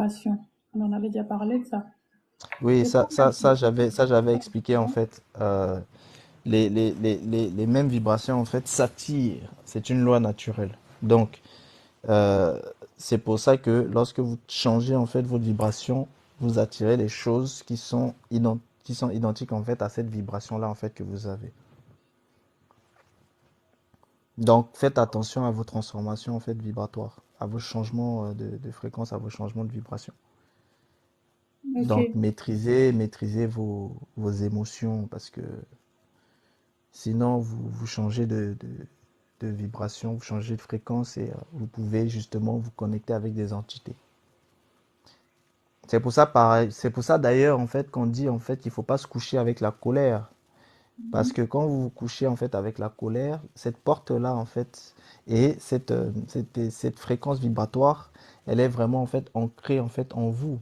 vibration. On en avait déjà parlé de ça. Oui, Le problème, ça j'avais expliqué en fait. Les mêmes vibrations en fait s'attirent. C'est une loi naturelle. Donc, euh, c'est pour ça que lorsque vous changez en fait votre vibration, vous attirez les choses qui sont identiques en fait à cette vibration-là en fait que vous avez. Donc, faites attention à vos transformations en fait vibratoires, à vos changements de fréquence, à vos changements de vibration. ok. Donc, maîtrisez vos émotions parce que sinon, vous changez de vibration, vous changez de fréquence et vous pouvez justement vous connecter avec des entités. C'est pour ça, pareil, c'est pour ça d'ailleurs en fait qu'on dit en fait qu'il faut pas se coucher avec la colère. Parce que quand vous vous couchez en fait avec la colère, cette porte-là en fait et cette fréquence vibratoire, elle est vraiment en fait ancrée en fait en vous.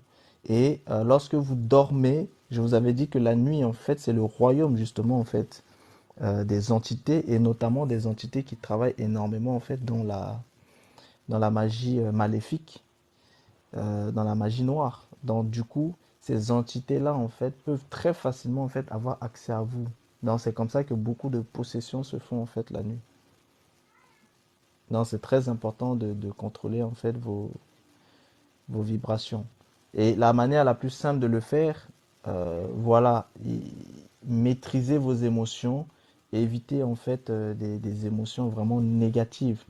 Et lorsque vous dormez, je vous avais dit que la nuit en fait c'est le royaume justement en fait des entités et notamment des entités qui travaillent énormément en fait dans la magie maléfique, dans la magie noire. Donc du coup, ces entités-là en fait peuvent très facilement en fait avoir accès à vous. Donc c'est comme ça que beaucoup de possessions se font en fait la nuit. Donc c'est très important de contrôler en fait vos vibrations. Et la manière la plus simple de le faire, voilà, maîtriser vos émotions, et éviter en fait des émotions vraiment négatives.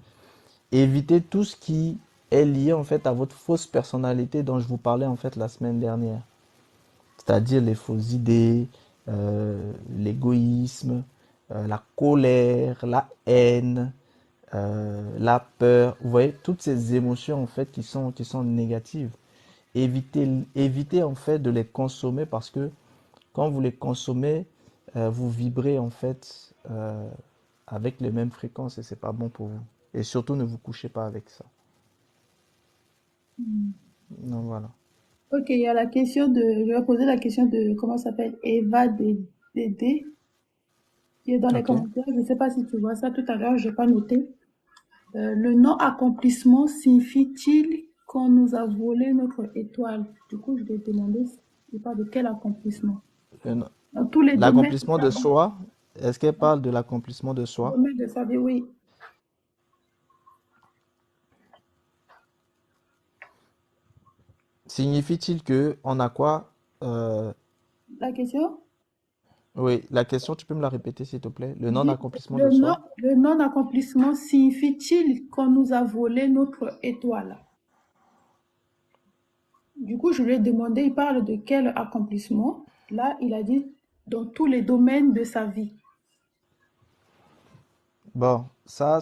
Évitez tout ce qui est lié en fait à votre fausse personnalité dont je vous parlais en fait la semaine dernière. C'est-à-dire les fausses idées, l'égoïsme, la colère, la haine, la peur. Vous voyez, toutes ces émotions en fait qui sont négatives. Évitez en fait de les consommer parce que quand vous les consommez, vous vibrez en fait avec les mêmes fréquences et c'est pas bon pour vous. Et surtout, ne vous couchez pas avec ça. Hmm. Donc voilà. Ok, il y a la question de, je vais poser la question de, comment ça s'appelle, Eva Dédé, qui est dans les Ok. commentaires. Je ne sais pas si tu vois ça tout à l'heure, je n'ai pas noté. Le non-accomplissement signifie-t-il qu'on nous a volé notre étoile? Du coup, je vais te demander, il parle de quel accomplissement? Euh, Dans tous les domaines de L'accomplissement sa de vie. soi, est-ce qu'elle parle de l'accomplissement de soi? Domaine de sa vie, oui. Signifie-t-il que on a quoi? euh, La question Oui, la question, tu peux me la répéter s'il te plaît? Le dit, non-accomplissement de soi? le non-accomplissement signifie-t-il qu'on nous a volé notre étoile? Du coup, je lui ai demandé, il parle de quel accomplissement? Là, il a dit dans tous les domaines de sa vie. Bon, ça,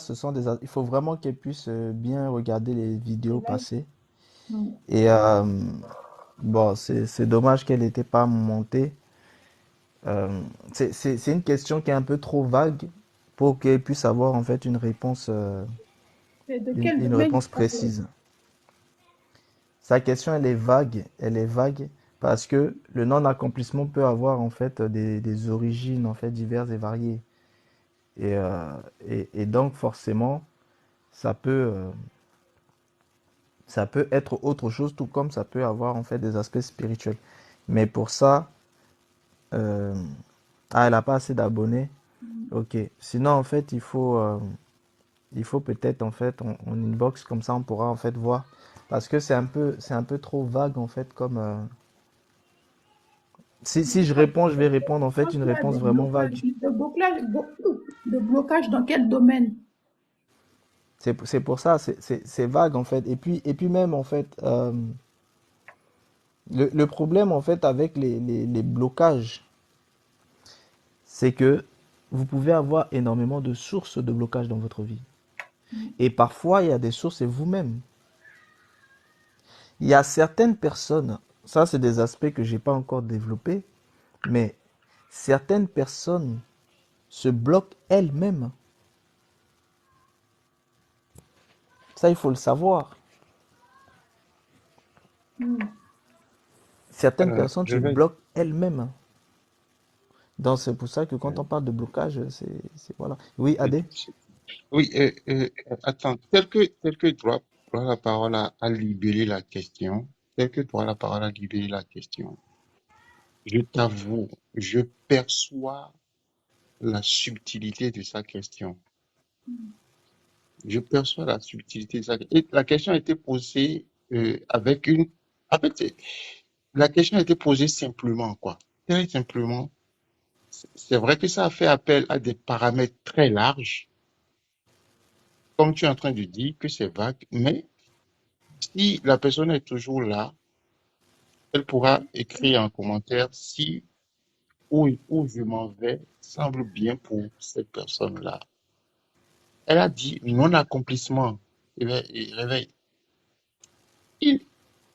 il faut vraiment qu'elle puisse bien regarder les Et vidéos là, passées. hmm, Et bon, c'est dommage qu'elle n'était pas montée. Euh, c'est une question qui est un peu trop vague pour qu'elle puisse avoir en fait c'est de quel une domaine réponse il parle? précise. Sa question, elle est vague parce que le non-accomplissement peut avoir en fait des origines en fait diverses et variées. Et, et donc forcément, ça peut, euh, ça peut être autre chose, tout comme ça peut avoir en fait des aspects spirituels. Mais pour ça, euh, ah, elle n'a pas assez d'abonnés. Ok. Sinon, en fait, il faut peut-être en fait en inbox comme ça, on pourra en fait voir. Parce que c'est un peu trop vague en fait comme. Si je réponds, je vais répondre en Quand fait une tu as réponse des vraiment blocages, vague. de blocages dans quel domaine? C'est pour ça, c'est vague en fait. Et puis même en fait, le problème en fait avec les blocages, c'est que vous pouvez avoir énormément de sources de blocage dans votre vie. Et parfois, il y a des sources et vous-même. Il y a certaines personnes, ça c'est des aspects que j'ai pas encore développés, mais certaines personnes se bloquent elles-mêmes. Ça, il faut le savoir. Hmm. Certaines personnes Je se vais. bloquent elles-mêmes. Donc c'est pour ça que quand on parle de blocage, voilà. Oui, Adé? Oui, attends, tel que tu dois prendre la parole à libérer la question, tel que tu as la parole à libérer la question, je t'avoue, je perçois la subtilité de sa question. Je perçois la subtilité de sa question. Et la question a été posée avec une... En fait, la question a été posée simplement, quoi. Très simplement. C'est vrai que ça a fait appel à des paramètres très larges, comme tu es en train de dire que c'est vague, mais si la personne est toujours là, elle pourra écrire en commentaire si où je m'en vais semble bien pour cette personne-là. Elle a dit non-accomplissement. Réveil. Il-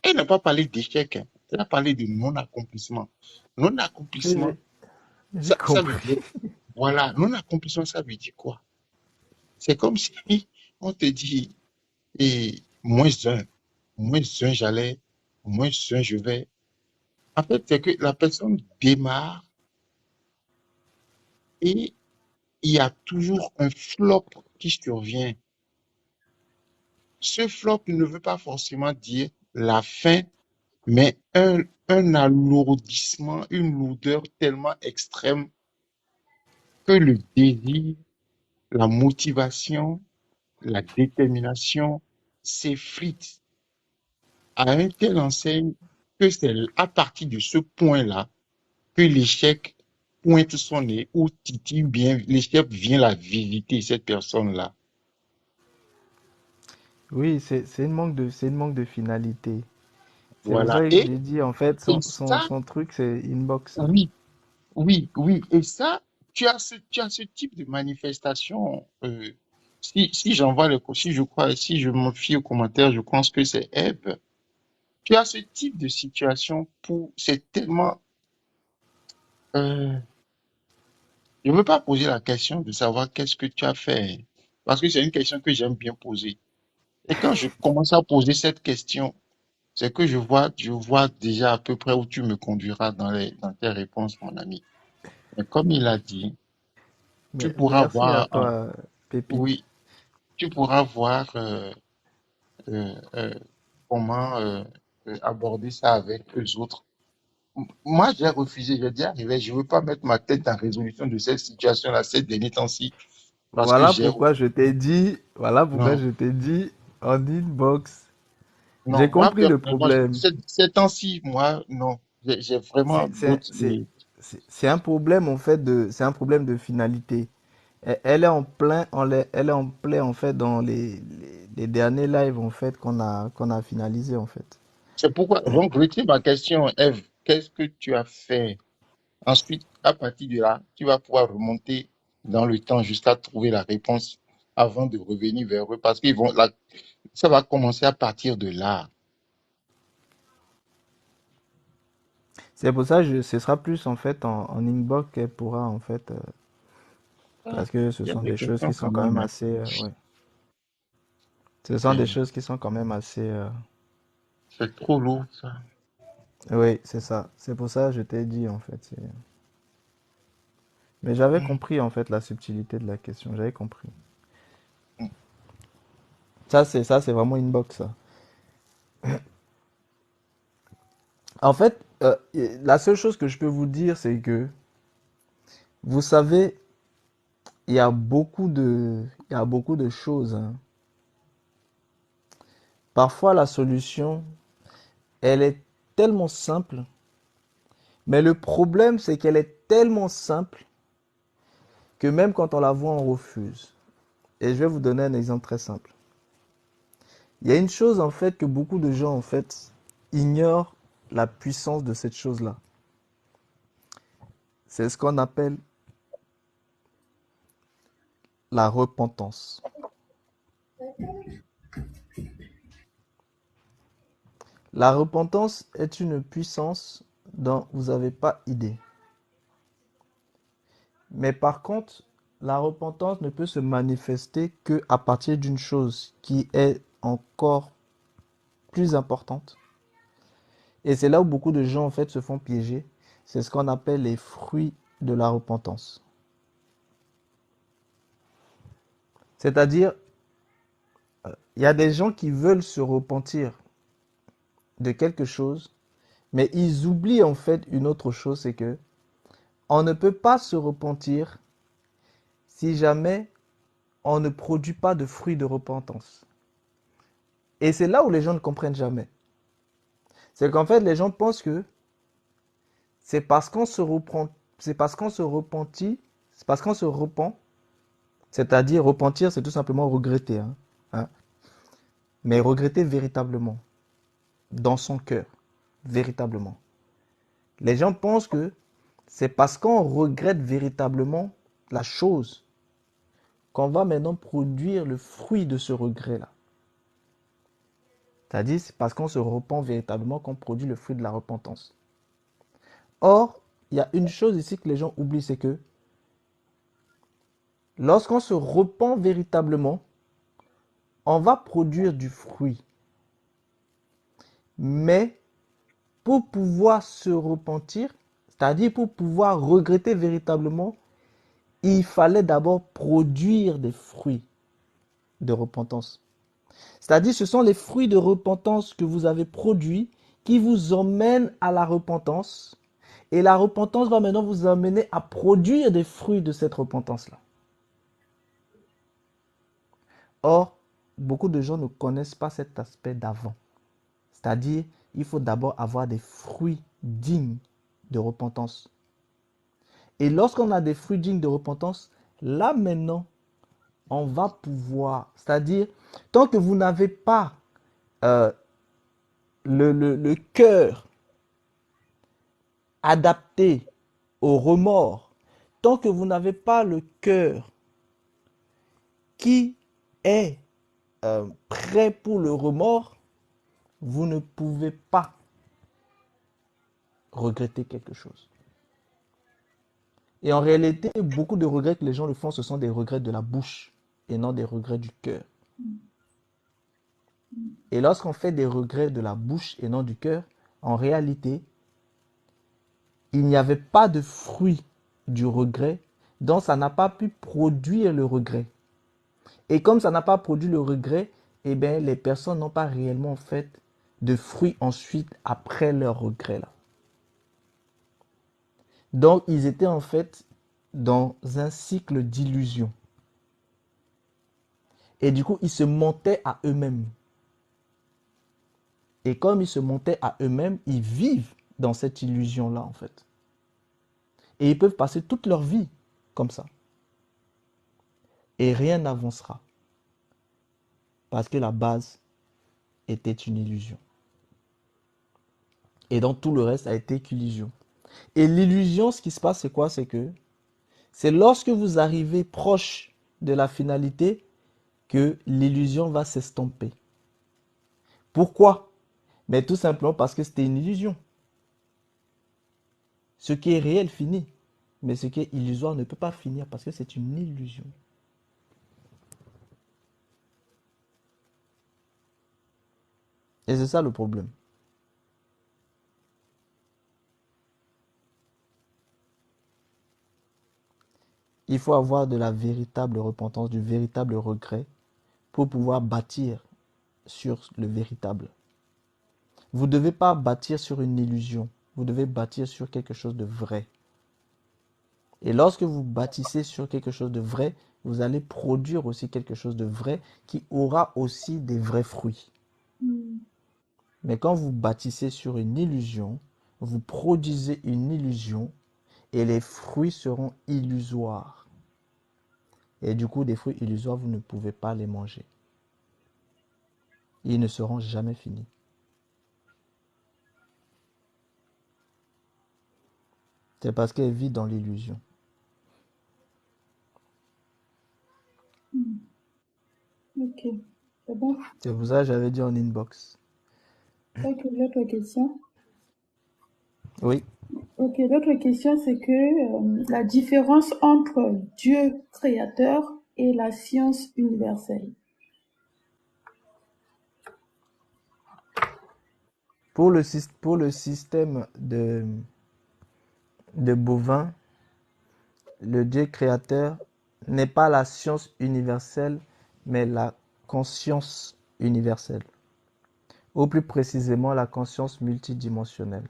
Elle n'a pas parlé d'échec, hein. Elle a parlé de non-accomplissement. Oui, Non-accomplissement, j'ai ça veut compris. dire, voilà, non-accomplissement, ça veut dire quoi? C'est comme si on te dit, et moins un j'allais, moins un je vais. En fait, c'est que la personne démarre et il y a toujours un flop qui survient. Ce flop ne veut pas forcément dire la fin, mais un alourdissement, une lourdeur tellement extrême que le désir, la motivation, la détermination s'effritent à un tel enseigne que c'est à partir de ce point-là que l'échec pointe son nez ou titille bien, l'échec vient la visiter, cette personne-là. Oui, c'est une manque de finalité. C'est pour Voilà. ça que j'ai dit, en fait, Et ça, son truc, c'est inbox. oui, oui. Et ça, tu as ce type de manifestation. Si j'envoie si je crois, si je me fie aux commentaires, je pense que c'est Eve. Tu as ce type de situation pour, c'est tellement, euh, je ne veux pas poser la question de savoir qu'est-ce que tu as fait, parce que c'est une question que j'aime bien poser. Et quand je commence à poser cette question, c'est que je vois déjà à peu près où tu me conduiras dans tes réponses, mon ami. Mais comme il a dit, tu pourras Merci à voir, toi, Pépite. oui, tu pourras voir euh, euh, comment aborder ça avec eux autres. Moi, j'ai refusé, j'ai dit, arrivé, je ne veux pas mettre ma tête en résolution de cette situation-là ces derniers temps-ci, parce que j'ai, Voilà pourquoi non, je t'ai dit en inbox. non, J'ai moi, compris le personnellement, problème. ces temps-ci, moi, non, j'ai vraiment C'est c'est- d'autres, c'est- c'est un problème en fait c'est un problème de finalité. Elle est en plein, elle est en plein en fait dans les derniers lives en fait qu'on a finalisé en fait. c'est pourquoi, donc, retire ma question, Eve, qu'est-ce que tu as fait? Ensuite, à partir de là, tu vas pouvoir remonter dans le temps jusqu'à trouver la réponse avant de revenir vers eux, parce qu'ils vont, là, ça va commencer à partir de là. C'est pour ça que ce sera plus en fait en inbox qu'elle pourra en fait Ah, parce que ce il y a sont des des choses questions qui quand sont quand même, même hein. assez ouais. Ce sont des C'est, choses qui sont quand même assez c'est trop lourd, ça. oui, c'est ça. C'est pour ça que je t'ai dit en fait. Mais j'avais Hum, compris en fait la subtilité de la question. J'avais compris. hum, Ça c'est vraiment inbox ça. En fait, la seule chose que je peux vous dire, c'est que, vous savez, il y a beaucoup de choses, hein. Parfois, la solution, elle est tellement simple, mais le problème, c'est qu'elle est tellement simple que même quand on la voit, on refuse. Et je vais vous donner un exemple très simple. Il y a une chose, en fait, que beaucoup de gens, en fait, ignorent la puissance de cette chose-là. C'est ce qu'on appelle la repentance. La repentance est une puissance dont vous n'avez pas idée. Mais par contre, la repentance ne peut se manifester que à partir d'une chose qui est encore plus importante. Et c'est là où beaucoup de gens en fait se font piéger. C'est ce qu'on appelle les fruits de la repentance. C'est-à-dire, il y a des gens qui veulent se repentir, de quelque chose, mais ils oublient en fait une autre chose, c'est que on ne peut pas se repentir si jamais on ne produit pas de fruits de repentance. Et c'est là où les gens ne comprennent jamais. C'est qu'en fait, les gens pensent que c'est parce qu'on se reprend, c'est parce qu'on se repentit, c'est parce qu'on se repent, c'est-à-dire repentir, c'est tout simplement regretter, hein. Mais regretter véritablement, dans son cœur, véritablement. Les gens pensent que c'est parce qu'on regrette véritablement la chose qu'on va maintenant produire le fruit de ce regret-là. C'est-à-dire, c'est parce qu'on se repent véritablement qu'on produit le fruit de la repentance. Or, il y a une chose ici que les gens oublient, c'est que lorsqu'on se repent véritablement, on va produire du fruit. Mais pour pouvoir se repentir, c'est-à-dire pour pouvoir regretter véritablement, il fallait d'abord produire des fruits de repentance. C'est-à-dire ce sont les fruits de repentance que vous avez produits qui vous emmènent à la repentance. Et la repentance va maintenant vous amener à produire des fruits de cette repentance-là. Or, beaucoup de gens ne connaissent pas cet aspect d'avant. C'est-à-dire, il faut d'abord avoir des fruits dignes de repentance. Et lorsqu'on a des fruits dignes de repentance, là maintenant, on va pouvoir, c'est-à-dire, tant que vous n'avez pas euh, le cœur adapté au remords, tant que vous n'avez pas le cœur qui est prêt pour le remords, vous ne pouvez pas regretter quelque chose. Et en réalité, beaucoup de regrets que les gens le font, ce sont des regrets de la bouche et non des regrets du cœur. Et lorsqu'on fait des regrets de la bouche et non du cœur, en réalité, il n'y avait pas de fruit du regret, donc ça n'a pas pu produire le regret. Et comme ça n'a pas produit le regret, eh bien, les personnes n'ont pas réellement fait de fruits ensuite après leur regret là. Donc, ils étaient en fait dans un cycle d'illusion. Et du coup, ils se mentaient à eux-mêmes. Et comme ils se mentaient à eux-mêmes, ils vivent dans cette illusion-là, en fait. Et ils peuvent passer toute leur vie comme ça. Et rien n'avancera. Parce que la base était une illusion. Et donc tout le reste a été qu'illusion. Et l'illusion, ce qui se passe, c'est quoi? C'est que c'est lorsque vous arrivez proche de la finalité que l'illusion va s'estomper. Pourquoi? Mais tout simplement parce que c'était une illusion. Ce qui est réel finit. Mais ce qui est illusoire ne peut pas finir parce que c'est une illusion. Et c'est ça le problème. Il faut avoir de la véritable repentance, du véritable regret pour pouvoir bâtir sur le véritable. Vous ne devez pas bâtir sur une illusion. Vous devez bâtir sur quelque chose de vrai. Et lorsque vous bâtissez sur quelque chose de vrai, vous allez produire aussi quelque chose de vrai qui aura aussi des vrais fruits. Mais quand vous bâtissez sur une illusion, vous produisez une illusion et les fruits seront illusoires. Et du coup, des fruits illusoires, vous ne pouvez pas les manger. Ils ne seront jamais finis. C'est parce qu'elle vit dans l'illusion. Ok, c'est bon. C'est pour ça que j'avais dit en inbox. Ok, l'autre question. Oui. Ok, l'autre question, c'est que la différence entre Dieu créateur et la science universelle. Pour le système de bovins, le Dieu créateur n'est pas la science universelle, mais la conscience universelle. ou plus précisément la conscience multidimensionnelle,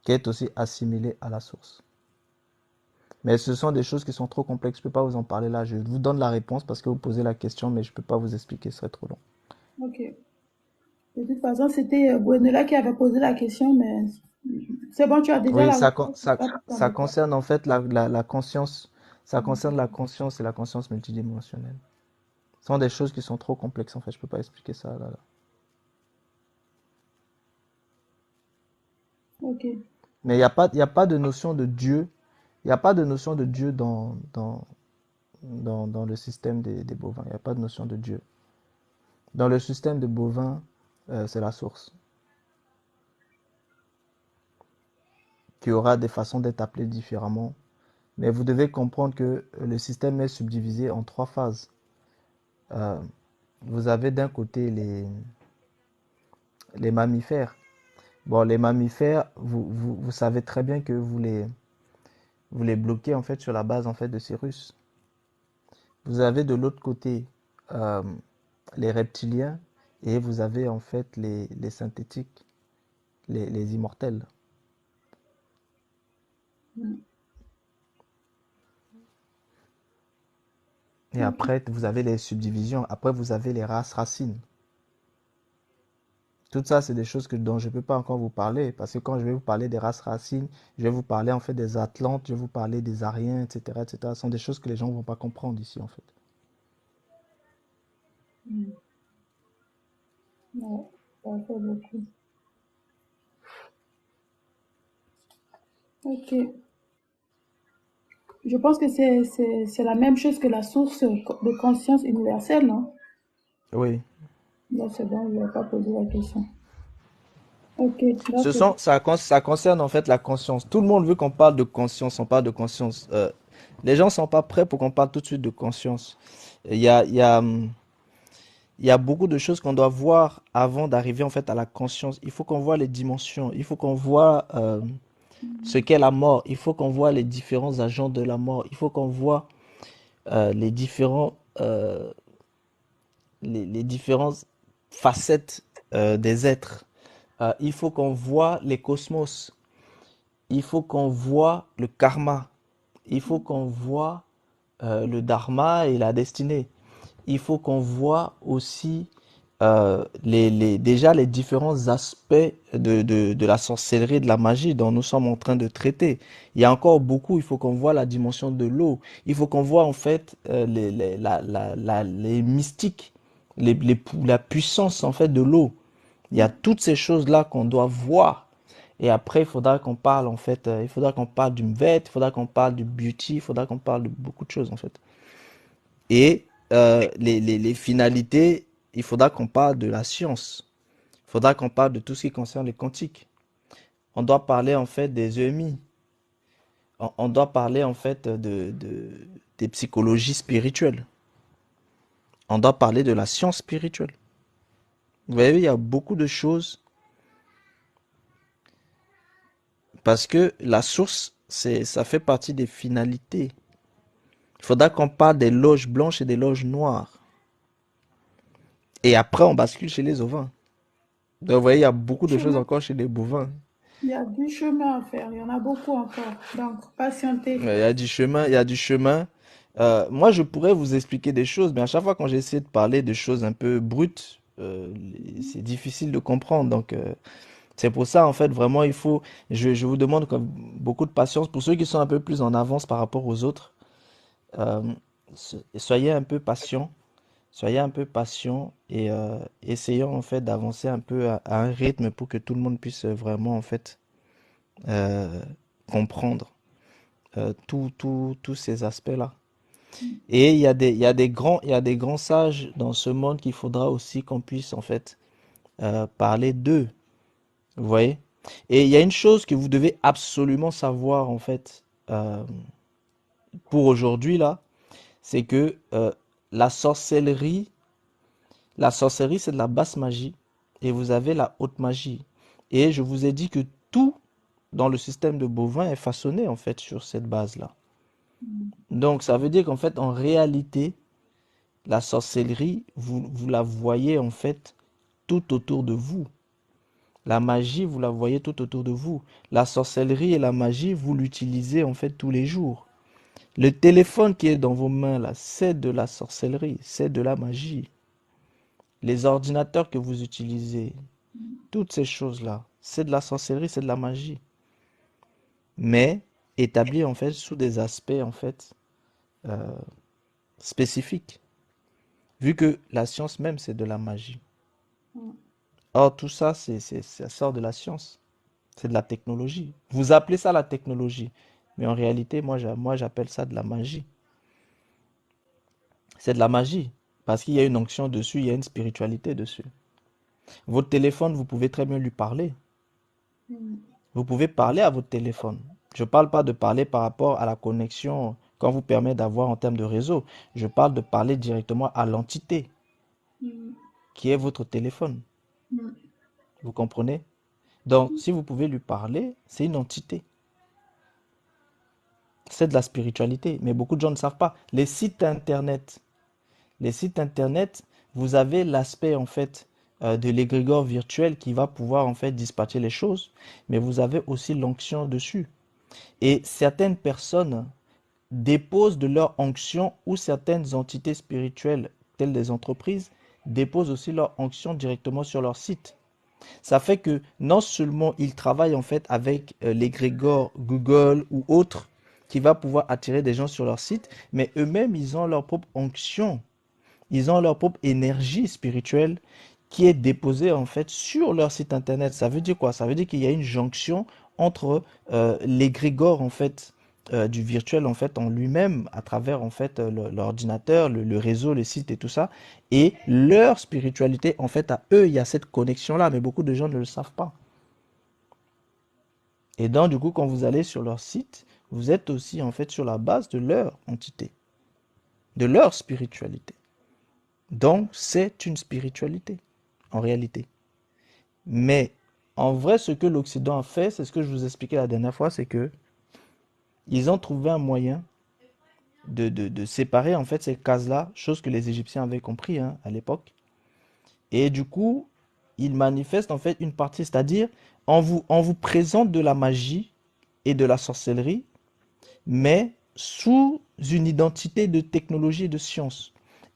qui est aussi assimilée à la source. Mais ce sont des choses qui sont trop complexes, je ne peux pas vous en parler là. Je vous donne la réponse parce que vous posez la question, mais je ne peux pas vous expliquer, ce serait trop long. Ok. De toute façon, c'était Gwendola qui avait posé la question, mais c'est bon, tu as déjà Oui, la réponse. Pas tout ça t'embêter. concerne en fait la conscience, ça concerne la conscience et la conscience multidimensionnelle. Ce sont des choses qui sont trop complexes en fait, je ne peux pas expliquer ça là. Ok. Mais il y a pas de notion de Dieu, il n'y a pas de notion de Dieu dans le système des bovins, il n'y a pas de notion de Dieu. Dans le système des bovins, c'est la source, qui aura des façons d'être appelées différemment. Mais vous devez comprendre que le système est subdivisé en trois phases. Euh, vous avez d'un côté les mammifères. Bon, les mammifères, vous savez très bien que vous les bloquez en fait sur la base en fait de Cyrus. Vous avez de l'autre côté euh, les reptiliens et vous avez en fait les synthétiques, les immortels. Mm. Et Ok. après, vous avez les subdivisions. Après, vous avez les races racines. Tout ça, c'est des choses dont je ne peux pas encore vous parler, parce que quand je vais vous parler des races racines, je vais vous parler en fait des Atlantes, je vais vous parler des Ariens, etc., etc. Ce sont des choses que les gens ne vont pas comprendre ici, en fait. Mm. Ouais, ça fait beaucoup. Ok. Je pense que c'est la même chose que la source de conscience universelle, non? Oui. Là, c'est bon, je ne vais pas poser la question. Ok, là, Ce c'est bon. sont, ça concerne en fait la conscience. Tout le monde veut qu'on parle de conscience, on parle de conscience. Les gens ne sont pas prêts pour qu'on parle tout de suite de conscience. Il y a, il y a, il y a beaucoup de choses qu'on doit voir avant d'arriver en fait à la conscience. Il faut qu'on voit les dimensions, il faut qu'on voit ce qu'est la mort, il faut qu'on voit les différents agents de la mort, il faut qu'on voit les les différentes facettes des êtres. Il faut qu'on voit les cosmos, il faut qu'on voit le karma, il faut qu'on voit le dharma et la destinée. Il faut qu'on voit aussi déjà les différents aspects de la sorcellerie et de la magie dont nous sommes en train de traiter. Il y a encore beaucoup, il faut qu'on voit la dimension de l'eau. Il faut qu'on voit en fait les mystiques, la puissance en fait de l'eau. Il y a toutes ces choses-là qu'on doit voir. Et après, il faudra qu'on parle en fait, il faudra qu'on parle du Mvet, il faudra qu'on parle du beauty, il faudra qu'on parle de beaucoup de choses en fait. Et les finalités, il faudra qu'on parle de la science. Il faudra qu'on parle de tout ce qui concerne les quantiques. On doit parler en fait des EMI. On doit parler en fait des psychologies spirituelles. On doit parler de la science spirituelle. Vous voyez, il y a beaucoup de choses parce que la source, ça fait partie des finalités. Il faudra qu'on parle des loges blanches et des loges noires. Et après, on bascule chez les ovins. Donc, vous voyez, il y a beaucoup de choses Chemin. encore chez les bovins. Il y a du chemin à faire, il y en a beaucoup encore. Donc, patientez. Il y a du chemin, il y a du chemin. Moi, je pourrais vous expliquer des choses, mais à chaque fois quand j'essaie de parler de choses un peu brutes, c'est difficile de comprendre. Donc, c'est pour ça, en fait, vraiment, je vous demande comme beaucoup de patience. Pour ceux qui sont un peu plus en avance par rapport aux autres, euh, soyez un peu patient. Soyez un peu patient et essayons, en fait, d'avancer un peu à un rythme pour que tout le monde puisse vraiment, en fait, euh, comprendre tous ces aspects-là. Et il y a des grands sages dans ce monde qu'il faudra aussi qu'on puisse en fait parler d'eux. Vous voyez? Et il y a une chose que vous devez absolument savoir en fait pour aujourd'hui là, c'est que la sorcellerie, la sorcellerie c'est de la basse magie et vous avez la haute magie. Et je vous ai dit que tout dans le système de bovin est façonné en fait sur cette base-là. Donc ça veut dire qu'en fait en réalité la sorcellerie, vous la voyez en fait tout autour de vous. La magie, vous la voyez tout autour de vous. La sorcellerie et la magie, vous l'utilisez en fait tous les jours. Le téléphone qui est dans vos mains là, c'est de la sorcellerie, c'est de la magie. Les ordinateurs que vous utilisez, toutes ces choses-là, c'est de la sorcellerie, c'est de la magie. Mais établi en fait sous des aspects en fait euh, spécifiques. Vu que la science même, c'est de la magie. Or, tout ça, ça sort de la science. C'est de la technologie. Vous appelez ça la technologie. Mais en réalité, moi, j'appelle ça de la magie. C'est de la magie. Parce qu'il y a une onction dessus, il y a une spiritualité dessus. Votre téléphone, vous pouvez très bien lui parler. Vous pouvez parler à votre téléphone. Je ne parle pas de parler par rapport à la connexion qu'on vous permet d'avoir en termes de réseau. Je parle de parler directement à l'entité qui est votre téléphone. Vous comprenez? Donc, si vous pouvez lui parler, c'est une entité. C'est de la spiritualité. Mais beaucoup de gens ne savent pas. Les sites internet, vous avez l'aspect en fait de l'égrégore virtuel qui va pouvoir en fait dispatcher les choses, mais vous avez aussi l'onction dessus. Et certaines personnes déposent de leur onction ou certaines entités spirituelles, telles des entreprises, déposent aussi leur onction directement sur leur site. Ça fait que non seulement ils travaillent en fait avec l'égrégore Google ou autres qui va pouvoir attirer des gens sur leur site, mais eux-mêmes ils ont leur propre onction, ils ont leur propre énergie spirituelle qui est déposée en fait sur leur site internet. Ça veut dire quoi? Ça veut dire qu'il y a une jonction entre l'égrégore en fait du virtuel en fait en lui-même à travers en fait l'ordinateur, le réseau, les sites et tout ça et leur spiritualité en fait à eux il y a cette connexion là mais beaucoup de gens ne le savent pas. Et donc du coup quand vous allez sur leur site, vous êtes aussi en fait sur la base de leur entité, de leur spiritualité. Donc c'est une spiritualité en réalité. Mais en vrai ce que l'Occident a fait, c'est ce que je vous expliquais la dernière fois, c'est que ils ont trouvé un moyen de séparer en fait ces cases-là, chose que les Égyptiens avaient compris hein, à l'époque. Et du coup, ils manifestent en fait une partie, c'est-à-dire on vous présente de la magie et de la sorcellerie, mais sous une identité de technologie et de science.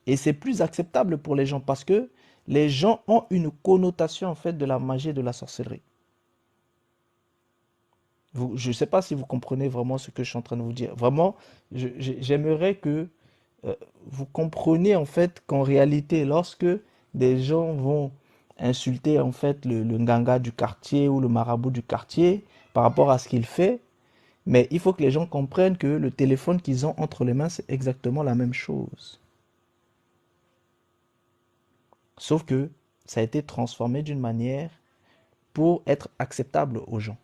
Et c'est plus acceptable pour les gens parce que les gens ont une connotation en fait de la magie et de la sorcellerie. Je ne sais pas si vous comprenez vraiment ce que je suis en train de vous dire. Vraiment, j'aimerais que euh, vous compreniez en fait qu'en réalité, lorsque des gens vont insulter en fait le nganga du quartier ou le marabout du quartier par rapport à ce qu'il fait, mais il faut que les gens comprennent que le téléphone qu'ils ont entre les mains, c'est exactement la même chose. Sauf que ça a été transformé d'une manière pour être acceptable aux gens.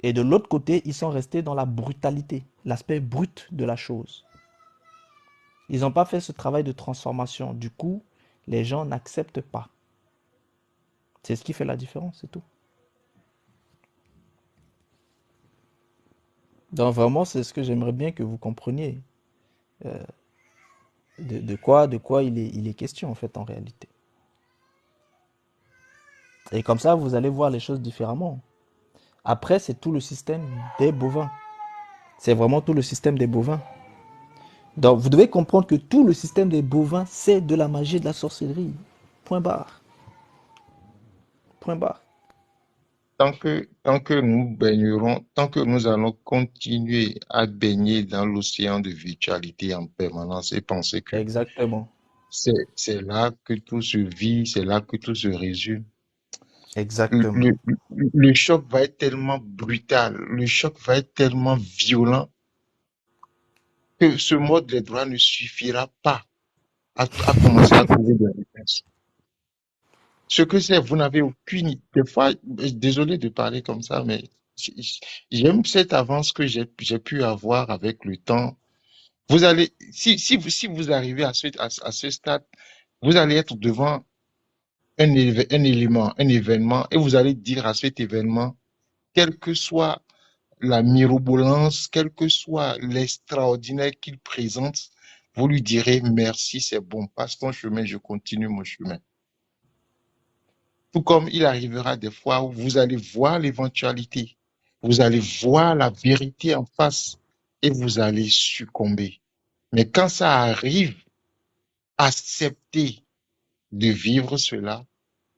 Et de l'autre côté, ils sont restés dans la brutalité, l'aspect brut de la chose. Ils n'ont pas fait ce travail de transformation. Du coup, les gens n'acceptent pas. C'est ce qui fait la différence, c'est tout. Donc vraiment, c'est ce que j'aimerais bien que vous compreniez. euh, de quoi il est question en fait en réalité. Et comme ça, vous allez voir les choses différemment. Après, c'est tout le système des bovins. C'est vraiment tout le système des bovins. Donc, vous devez comprendre que tout le système des bovins, c'est de la magie et de la sorcellerie. Point barre. Point barre. Tant que nous baignerons, tant que nous allons continuer à baigner dans l'océan de virtualité en permanence et penser que Exactement. c'est là que tout se vit, c'est là que tout se résume. Le, Exactement. le, le choc va être tellement brutal, le choc va être tellement violent que ce mot de droit ne suffira pas à commencer à trouver des réponses. Ce que c'est, vous n'avez aucune idée. Des fois, désolé de parler comme ça, mais j'aime cette avance que j'ai pu avoir avec le temps. Vous allez, si vous arrivez à ce stade, vous allez être devant un élément, un événement, et vous allez dire à cet événement, quelle que soit la mirobolance, quel que soit l'extraordinaire qu'il présente, vous lui direz merci, c'est bon, passe ton chemin, je continue mon chemin. Tout comme il arrivera des fois où vous allez voir l'éventualité, vous allez voir la vérité en face et vous allez succomber. Mais quand ça arrive, acceptez de vivre cela,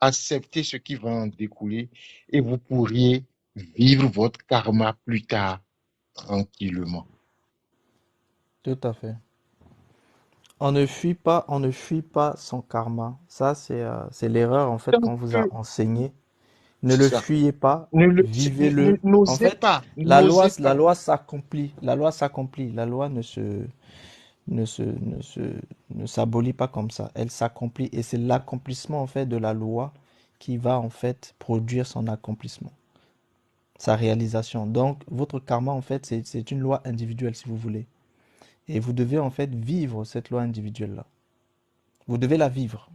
acceptez ce qui va en découler et vous pourriez vivre votre karma plus tard tranquillement. Tout à fait. On ne fuit pas son karma. Ça, c'est l'erreur en fait Donc, qu'on vous a enseigné. Ne c'est le ça. fuyez pas, vivez-le. En fait, N'osez la pas. loi s'accomplit. La loi s'accomplit. La loi ne se, ne s'abolit pas comme ça. Elle s'accomplit et c'est l'accomplissement en fait de la loi qui va en fait produire son accomplissement, sa réalisation. Donc, votre karma en fait, c'est une loi individuelle si vous voulez. Et vous devez en fait vivre cette loi individuelle-là. Vous devez la vivre.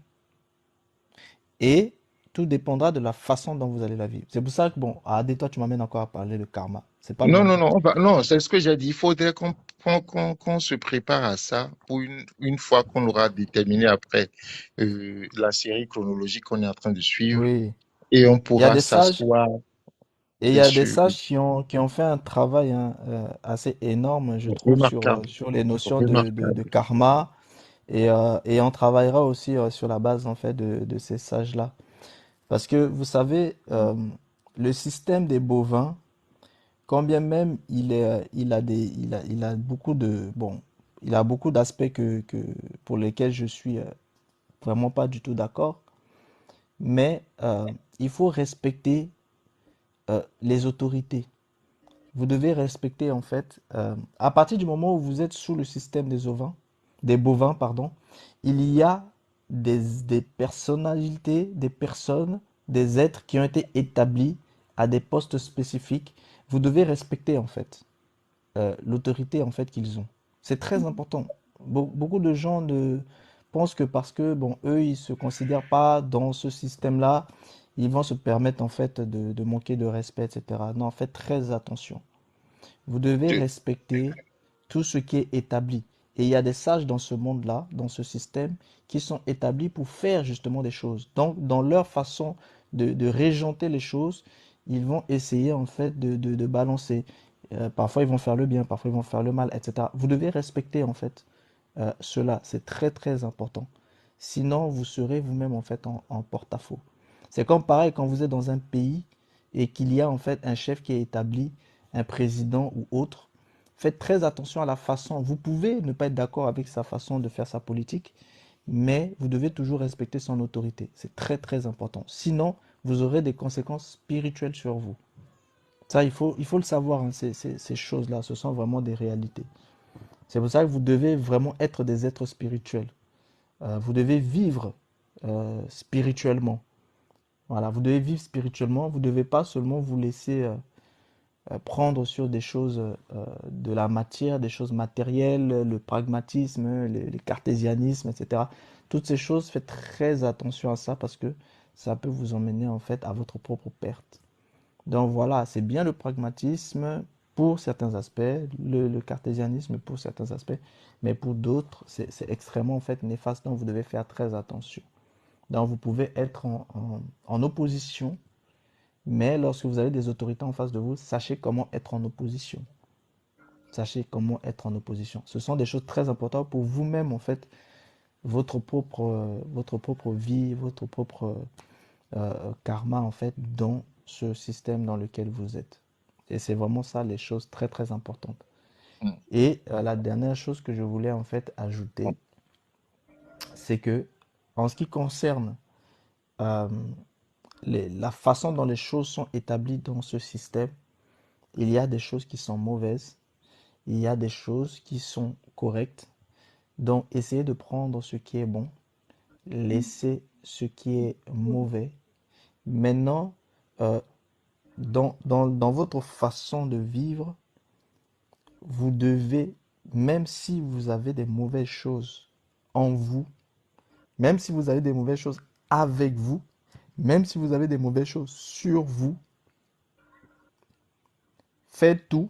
Et tout dépendra de la façon dont vous allez la vivre. C'est pour ça que, bon, toi, tu m'amènes encore à parler de karma. C'est pas le Non, moment. non, non, non, c'est ce que j'ai dit. Il faudrait qu'on se prépare à ça pour une fois qu'on aura déterminé après la série chronologique qu'on est en train de suivre Oui. et on Il y a pourra des sages, s'asseoir et il y a des dessus. sages qui ont fait un travail hein, assez énorme, je trouve, Remarquable, sur les notions de remarquable. karma. Et on travaillera aussi sur la base, en fait, de ces sages-là. Parce que, vous savez, le système des bovins, quand bien même il a beaucoup de, bon, il a beaucoup d'aspects pour lesquels je suis vraiment pas du tout d'accord, mais il faut respecter les autorités. Vous devez respecter en fait, à partir du moment où vous êtes sous le système des bovins, pardon, il y a des personnalités, des personnes, des êtres qui ont été établis à des postes spécifiques. Vous devez respecter en fait l'autorité en fait qu'ils ont. C'est très important. Beaucoup de gens pensent que parce que bon eux ils se considèrent pas dans ce système-là, ils vont se permettre en fait de manquer de respect, etc. Non, faites très attention. Vous devez Tu- respecter tout ce qui est établi. Et il y a des sages dans ce monde-là, dans ce système, qui sont établis pour faire justement des choses. Donc, dans leur façon de régenter les choses, ils vont essayer en fait de balancer. Parfois, ils vont faire le bien, parfois, ils vont faire le mal, etc. Vous devez respecter en fait cela. C'est très, très important. Sinon, vous serez vous-même en fait en porte-à-faux. C'est comme pareil quand vous êtes dans un pays et qu'il y a en fait un chef qui est établi, un président ou autre. Faites très attention à la façon. Vous pouvez ne pas être d'accord avec sa façon de faire sa politique, mais vous devez toujours respecter son autorité. C'est très très important. Sinon, vous aurez des conséquences spirituelles sur vous. Ça, il faut le savoir, hein, ces choses-là, ce sont vraiment des réalités. C'est pour ça que vous devez vraiment être des êtres spirituels. Vous devez vivre spirituellement. Voilà, vous devez vivre spirituellement. Vous ne devez pas seulement vous laisser prendre sur des choses de la matière, des choses matérielles, le pragmatisme, le cartésianisme, etc. Toutes ces choses, faites très attention à ça parce que ça peut vous emmener en fait à votre propre perte. Donc voilà, c'est bien le pragmatisme pour certains aspects, le cartésianisme pour certains aspects, mais pour d'autres, c'est extrêmement en fait néfaste, donc vous devez faire très attention. Donc vous pouvez être en opposition, mais lorsque vous avez des autorités en face de vous, sachez comment être en opposition. Sachez comment être en opposition. Ce sont des choses très importantes pour vous-même, en fait, votre propre vie, votre propre karma, en fait, dans ce système dans lequel vous êtes. Et c'est vraiment ça les choses très, très importantes. Et la dernière chose que je voulais, en fait, ajouter, c'est que, en ce qui concerne euh, la façon dont les choses sont établies dans ce système, il y a des choses qui sont mauvaises, il y a des choses qui sont correctes. Donc, essayez de prendre ce qui est bon, laissez ce qui est mauvais. Maintenant, euh, dans votre façon de vivre, vous devez, même si vous avez des mauvaises choses en vous, même si vous avez des mauvaises choses avec vous, même si vous avez des mauvaises choses sur vous, faites tout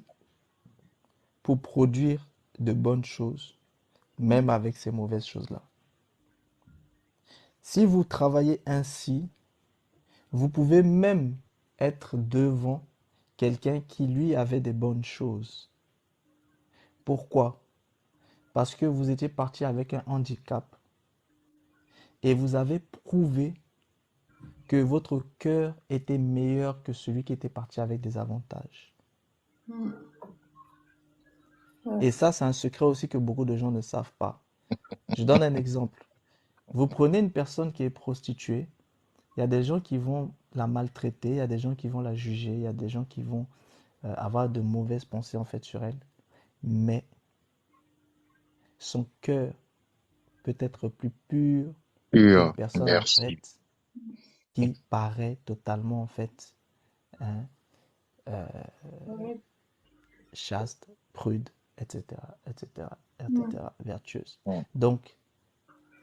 pour produire de bonnes choses, même avec ces mauvaises choses-là. Si vous travaillez ainsi, Vous pouvez même être devant quelqu'un qui lui avait des bonnes choses. Pourquoi? Parce que vous étiez parti avec un handicap et vous avez prouvé que votre cœur était meilleur que celui qui était parti avec des avantages. Mm. Ouais. Et ça, c'est un secret aussi que beaucoup de gens ne savent pas. Je donne un exemple. Vous prenez une personne qui est prostituée, il y a des gens qui vont la maltraiter, il y a des gens qui vont la juger, il y a des gens qui vont avoir de mauvaises pensées en fait sur elle. Mais son cœur peut être plus pur qu'une Pur, personne en merci. fait qui paraît totalement en fait hein, Ouais. chaste, prude, etc., etc., Mm. etc., vertueuse. Mm. Donc,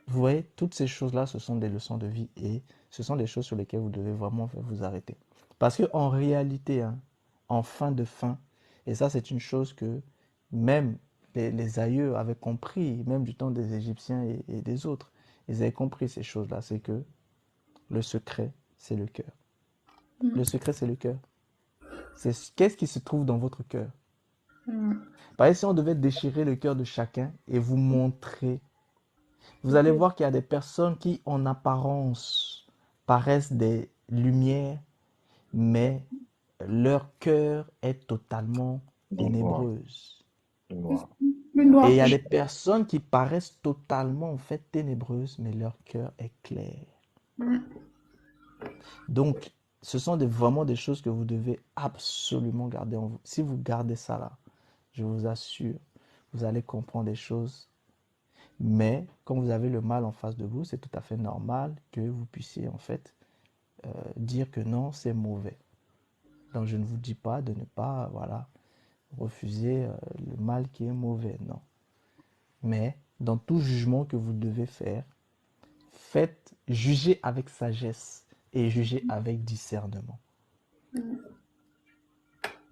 vous voyez, toutes ces choses-là, ce sont des leçons de vie et ce sont des choses sur lesquelles vous devez vraiment vous arrêter. Parce que en réalité, hein, en fin de fin, et ça c'est une chose que même les aïeux avaient compris, même du temps des Égyptiens et des autres, ils avaient compris ces choses-là, c'est que le secret, c'est le cœur. Mm. Le secret, c'est le cœur. C'est qu'est-ce qui se trouve dans votre cœur. Mm. Par exemple, si on devait déchirer le cœur de chacun et vous montrer, vous allez voir qu'il y a des personnes qui, en apparence, paraissent des lumières, mais leur cœur est totalement Noir, ténébreuse. noir. Plus Et il noir y que a je... des personnes qui paraissent totalement, en fait, ténébreuses, mais leur cœur est clair. Mm. Donc, ce sont vraiment des choses que vous devez absolument garder en vous. Si vous gardez ça là, je vous assure, vous allez comprendre des choses. Mais quand vous avez le mal en face de vous, c'est tout à fait normal que vous puissiez en fait dire que non, c'est mauvais. Donc je ne vous dis pas de ne pas, voilà, refuser le mal qui est mauvais, non. Mais dans tout jugement que vous devez faire, faites juger avec sagesse et juger avec discernement.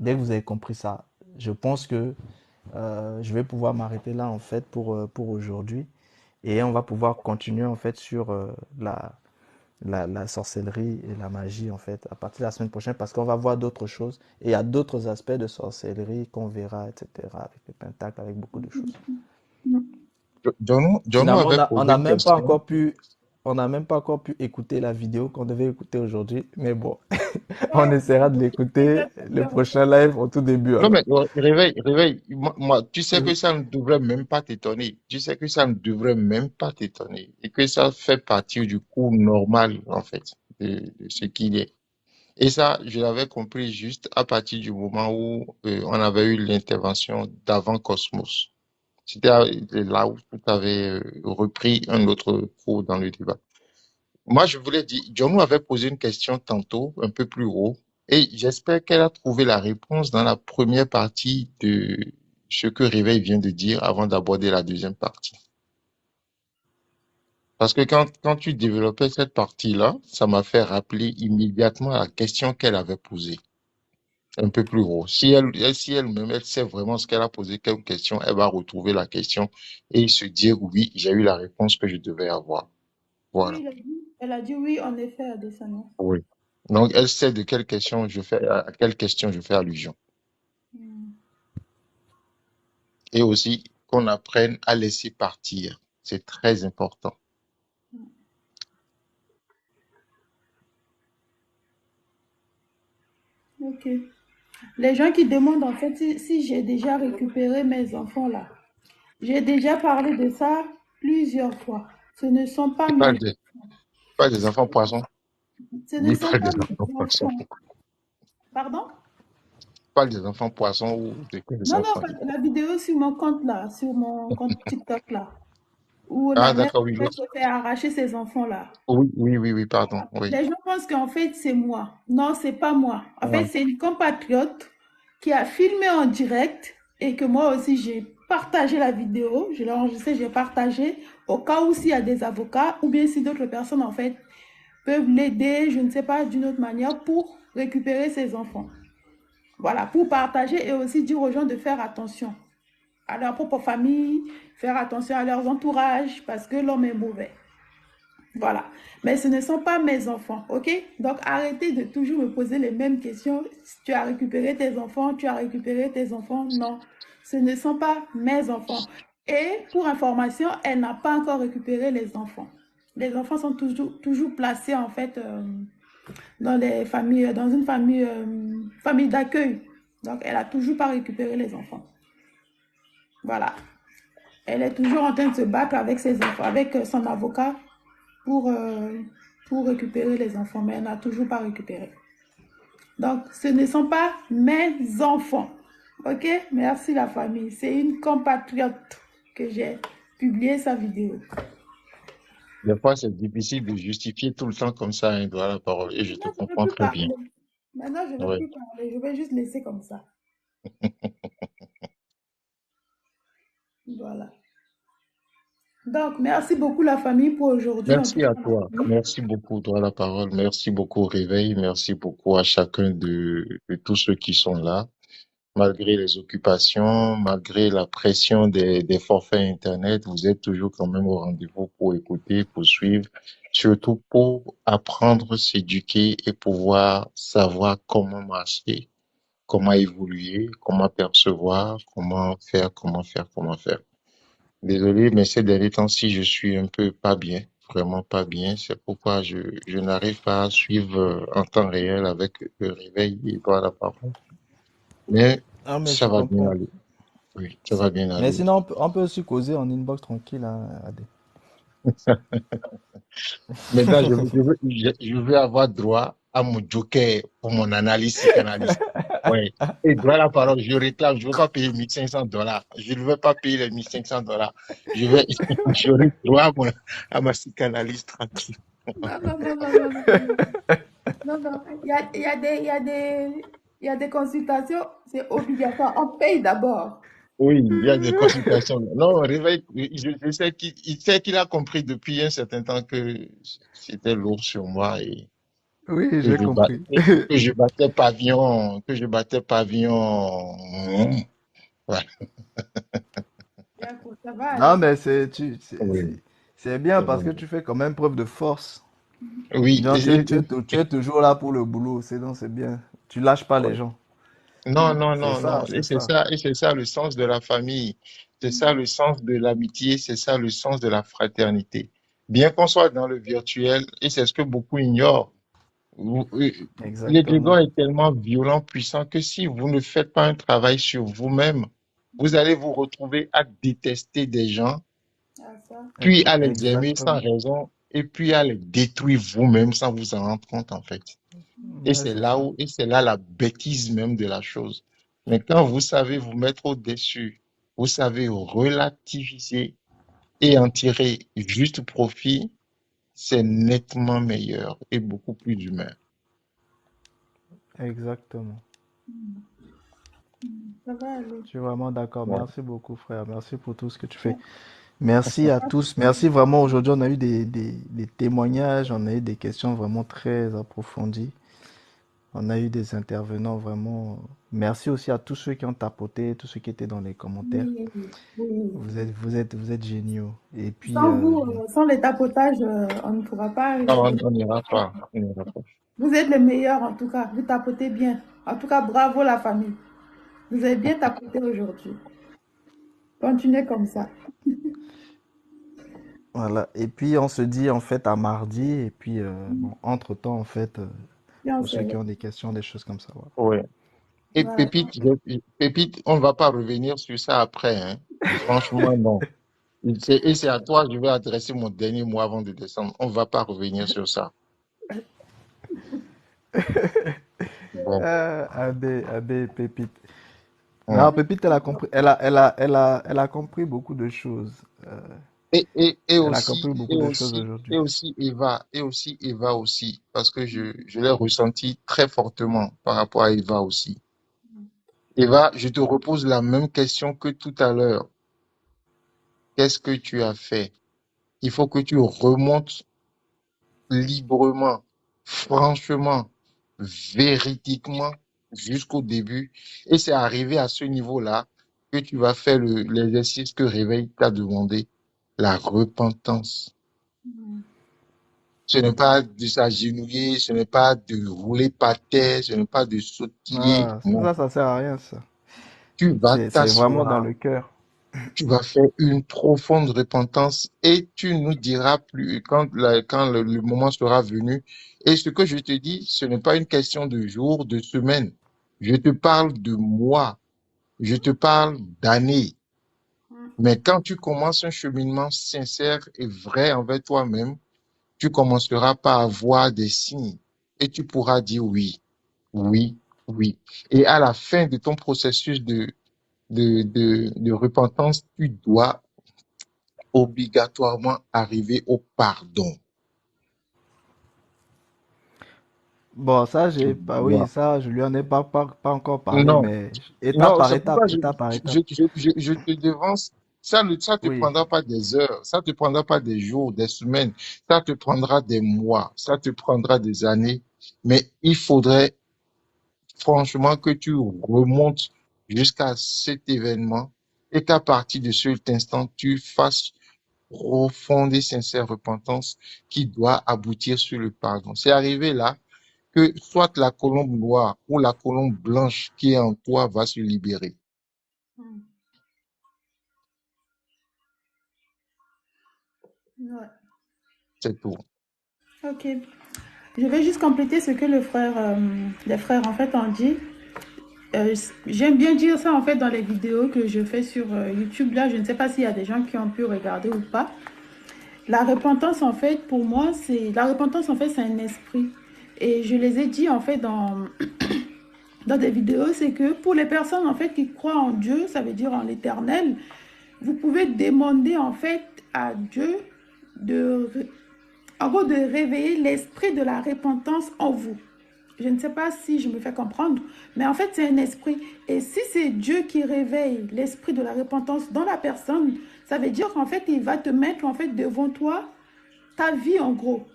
Dès que vous avez compris ça, je pense que je vais pouvoir m'arrêter là en fait pour aujourd'hui. Et on va pouvoir continuer en fait sur la sorcellerie et la magie en fait à partir de la semaine prochaine parce qu'on va voir d'autres choses. Et il y a d'autres aspects de sorcellerie qu'on verra, etc. avec les pentacles, avec beaucoup de choses. Jono Finalement, avait posé on n'a une même pas question. encore pu, on n'a même pas encore pu écouter la vidéo qu'on devait écouter aujourd'hui. Mais bon, on essaiera de l'écouter le prochain live au tout début Non, alors. mais réveille, réveille. Tu sais que ça ne devrait même pas t'étonner. Tu sais que ça ne devrait même pas t'étonner. Et que ça fait partie du cours normal, en fait, de ce qu'il est. Et ça, je l'avais compris juste à partir du moment où on avait eu l'intervention d'avant Cosmos. C'était là où tu avais repris un autre cours dans le débat. Moi, je voulais dire, John avait posé une question tantôt, un peu plus haut, et j'espère qu'elle a trouvé la réponse dans la première partie de ce que Réveil vient de dire avant d'aborder la deuxième partie. Parce que quand tu développais cette partie-là, ça m'a fait rappeler immédiatement la question qu'elle avait posée, un peu plus haut. Si elle-même, elle sait vraiment ce qu'elle a posé comme question, elle va retrouver la question et se dire, oui, j'ai eu la réponse que je devais avoir. Voilà. Oui, elle a dit oui, en effet, à des années. Oui. Donc, elle sait de quelle question je fais, à quelle question je fais allusion. Mm. Et aussi qu'on apprenne à laisser partir. C'est très important. Ok. Les gens qui demandent en fait si j'ai déjà récupéré mes enfants là. J'ai déjà parlé de ça plusieurs fois. Ce ne sont pas Tu mes parles pas des enfants poissons. Ce ne Dis sont pas pas des enfants mes poissons. enfants. Pardon? Pas des enfants poissons ou des Non, non, enfants. la vidéo sur mon compte là, sur mon compte TikTok là, où Ah, la mère d'accord, en oui, fait, se fait arracher ses enfants là. oui, oui, oui, oui, pardon, oui. Les gens pensent qu'en fait c'est moi. Non, c'est pas moi. En fait, Ah, c'est une compatriote qui a filmé en direct et que moi aussi j'ai partagé la vidéo. Je l'ai enregistrée, j'ai partagé au cas où s'il y a des avocats ou bien si d'autres personnes en fait peuvent l'aider, je ne sais pas, d'une autre manière pour récupérer ses enfants. Voilà, pour partager et aussi dire aux gens de faire attention à leur propre famille, faire attention à leurs entourages parce que l'homme est mauvais. Voilà. Mais ce ne sont pas mes enfants, ok? Donc arrêtez de toujours me poser les mêmes questions. Tu as récupéré tes enfants, tu as récupéré tes enfants. Non, ce ne sont pas mes enfants. Et pour information, elle n'a pas encore récupéré les enfants. Les enfants sont toujours placés en fait dans les familles, dans une famille, famille d'accueil. Donc elle a toujours pas récupéré les enfants. Voilà. Elle est toujours en train de se battre avec ses enfants, avec son avocat pour, euh, pour récupérer les enfants, mais elle n'a toujours pas récupéré. Donc, ce ne sont pas mes enfants. OK? Merci la famille. C'est une compatriote que j'ai publié sa vidéo. Des fois, c'est difficile de justifier tout le temps comme ça, hein, droit à la parole. Et je te Maintenant, je ne veux comprends plus très bien. parler. Maintenant, je ne veux Ouais. plus parler. Je vais juste laisser comme ça. Voilà. Donc, merci beaucoup la famille pour aujourd'hui. En tout Merci à cas, toi. Merci beaucoup, droit à la parole. Merci beaucoup, Réveil. Merci beaucoup à chacun de tous ceux qui sont là. Malgré les occupations, malgré la pression des forfaits Internet, vous êtes toujours quand même au rendez-vous pour écouter, pour suivre, surtout pour apprendre, s'éduquer et pouvoir savoir comment marcher, comment évoluer, comment percevoir, comment faire, comment faire, comment faire. Désolé, mais ces derniers temps-ci, je suis un peu pas bien, vraiment pas bien. C'est pourquoi je n'arrive pas à suivre en temps réel avec le réveil et voir la parole. Mais Ah, mais ça je va bien comprends. aller. Oui, ça va bien Mais aller. sinon, on peut aussi causer en inbox tranquille, hein, Adé. Maintenant, je veux avoir droit à mon joker pour mon analyse psychanalyste. Ouais. Et droit à la parole, je réclame, je veux pas payer $1 500. Je ne veux pas payer les $1 500. Je vais, j'aurai droit à ma psychanalyste tranquille. non, non, non, non, non, non, non. Non, non. Il y a des consultations, c'est obligatoire. On paye d'abord. Oui, il y a des consultations. Non, réveil, je sais il sait qu'il a compris depuis un certain temps que c'était lourd sur moi Oui, que j'ai je ba- compris. que je battais pavillon, que je battais pavillon. Ouais. D'accord, ça va Non, aller. mais Oui, c'est bien parce que oui, tu fais quand même preuve de force. oui, Non, tu es toujours là pour le boulot, c'est bien. Tu lâches pas les ouais. gens. Non, non, C'est non, non. ça, c'est ça. Et c'est ça le sens de la famille. C'est ça le sens de l'amitié. C'est ça le sens de la fraternité. Bien qu'on soit dans le virtuel, et c'est ce que beaucoup ignorent. L'égrégore Exactement. est tellement violent, puissant que si vous ne faites pas un travail sur vous-même, vous allez vous retrouver à détester des gens, Ah, ça. puis à les aimer sans Exactement. raison, et puis à les détruire vous-même sans vous en rendre compte, en fait. Ouais, c'est ça. Et c'est là la bêtise même de la chose. Mais quand vous savez vous mettre au-dessus, vous savez relativiser et en tirer juste profit, c'est nettement meilleur et beaucoup plus humain. Exactement. Ça va aller. Je suis vraiment d'accord. Ouais. Merci beaucoup, frère. Merci pour tout ce que tu fais. Merci à tous. Merci vraiment. Aujourd'hui, on a eu des témoignages, on a eu des questions vraiment très approfondies. On a eu des intervenants vraiment. Merci aussi à tous ceux qui ont tapoté, tous ceux qui étaient dans les commentaires. Oui, oui. Vous êtes géniaux. Et puis, Sans vous, bon, sans les tapotages, on ne pourra pas Non, arriver. on n'ira pas. On n'ira pas. Vous êtes les meilleurs en tout cas. Vous tapotez bien. En tout cas, bravo la famille. Vous avez bien tapoté aujourd'hui. Continuez comme ça. voilà. Et puis, on se dit en fait à mardi. Et puis, bon, entre-temps, en fait, Bien, pour ceux qui ont des questions, des choses comme ça. Voilà. Ouais. Et voilà. Pépite, on va pas revenir sur ça après, hein. Franchement, non. Et c'est à toi, je vais adresser mon dernier mot avant de descendre. On va pas revenir sur ça. Bon. AB, Pépite. Non, Hum. Pépite, elle a compris, elle a compris beaucoup de choses. Euh, Elle a compris beaucoup de choses aujourd'hui. Et aussi Eva aussi, parce que je l'ai ressenti très fortement par rapport à Eva aussi. Eva, je te repose la même question que tout à l'heure. Qu'est-ce que tu as fait? Il faut que tu remontes librement, franchement, véridiquement jusqu'au début. Et c'est arrivé à ce niveau-là que tu vas faire l'exercice que Réveil t'a demandé, la repentance. Ce n'est pas de s'agenouiller, ce n'est pas de rouler par terre, ce n'est pas de sautiller. Ah, Non. ça sert à rien, ça. Tu vas C'est vraiment dans t'asseoir, le cœur. tu vas faire une profonde repentance et tu nous diras plus quand le moment sera venu. Et ce que je te dis, ce n'est pas une question de jours, de semaines. Je te parle de mois, je te parle d'années. Mais quand tu commences un cheminement sincère et vrai envers toi-même, tu commenceras par avoir des signes et tu pourras dire oui, oui, oui. Et à la fin de ton processus de repentance, tu dois obligatoirement arriver au pardon. Bon, ça, Tu oui, dois. ça, je lui en ai pas encore parlé, Non, mais étape non, par c'est pourquoi étape, étape par étape. je te devance. Ça te Oui. prendra pas des heures, ça te prendra pas des jours, des semaines, ça te prendra des mois, ça te prendra des années. Mais il faudrait franchement que tu remontes jusqu'à cet événement et qu'à partir de cet instant, tu fasses profonde et sincère repentance qui doit aboutir sur le pardon. C'est arrivé là que soit la colombe noire ou la colombe blanche qui est en toi va se libérer. Ouais. C'est tout. Ok. Je vais juste compléter ce que les frères en fait ont dit. J'aime bien dire ça en fait dans les vidéos que je fais sur YouTube. Là, je ne sais pas s'il y a des gens qui ont pu regarder ou pas. La repentance en fait, pour moi, c'est un esprit. Et je les ai dit en fait dans des vidéos, c'est que pour les personnes en fait qui croient en Dieu, ça veut dire en l'éternel, vous pouvez demander en fait à Dieu de, en gros, de réveiller l'esprit de la repentance en vous. Je ne sais pas si je me fais comprendre, mais en fait, c'est un esprit. Et si c'est Dieu qui réveille l'esprit de la repentance dans la personne, ça veut dire qu'en fait, il va te mettre en fait devant toi ta vie en gros,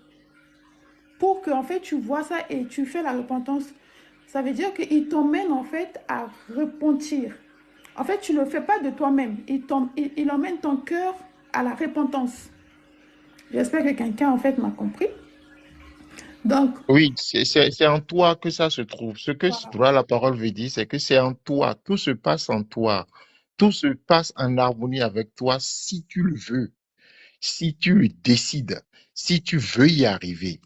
pour que en fait tu vois ça et tu fais la repentance. Ça veut dire qu'il t'emmène en fait à repentir. En fait, tu ne le fais pas de toi-même. Il emmène ton cœur à la repentance. J'espère que quelqu'un en fait m'a compris. Donc, Oui, c'est en toi que ça se trouve. Ce que voilà. la parole veut dire, c'est que c'est en toi. Tout se passe en toi. Tout se passe en harmonie avec toi si tu le veux, si tu le décides, si tu veux y arriver.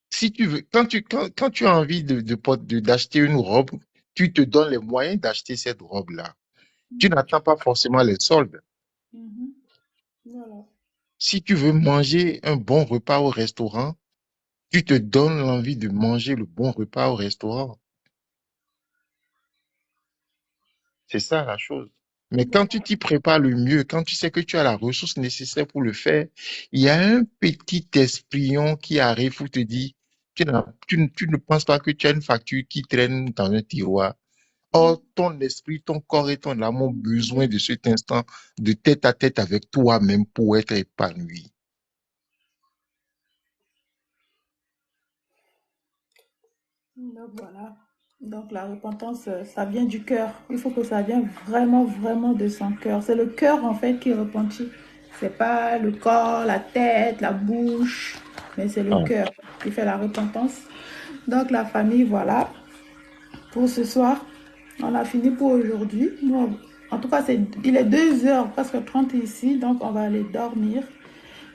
Si tu veux, quand tu as envie d'acheter une robe, tu te donnes les moyens d'acheter cette robe-là. Tu n'attends pas forcément les soldes. Mhm. Voilà. Si tu veux manger un bon repas au restaurant, tu te donnes l'envie de manger le bon repas au restaurant. C'est ça la chose. Mais quand tu t'y prépares le mieux, quand tu sais que tu as la ressource nécessaire pour le faire, il y a un petit espion qui arrive pour te dire, tu ne penses pas que tu as une facture qui traîne dans un tiroir. Or, ton esprit, ton corps et ton âme ont besoin de cet instant de tête à tête avec toi-même pour être épanoui. Donc voilà. Donc la repentance, ça vient du cœur. Il faut que ça vienne vraiment, vraiment de son cœur. C'est le cœur en fait qui repentit. C'est pas le corps, la tête, la bouche, mais c'est le Ah. cœur qui fait la repentance. Donc la famille, voilà. Pour ce soir, on a fini pour aujourd'hui. En tout cas, il est 2h presque 30 ici, donc on va aller dormir.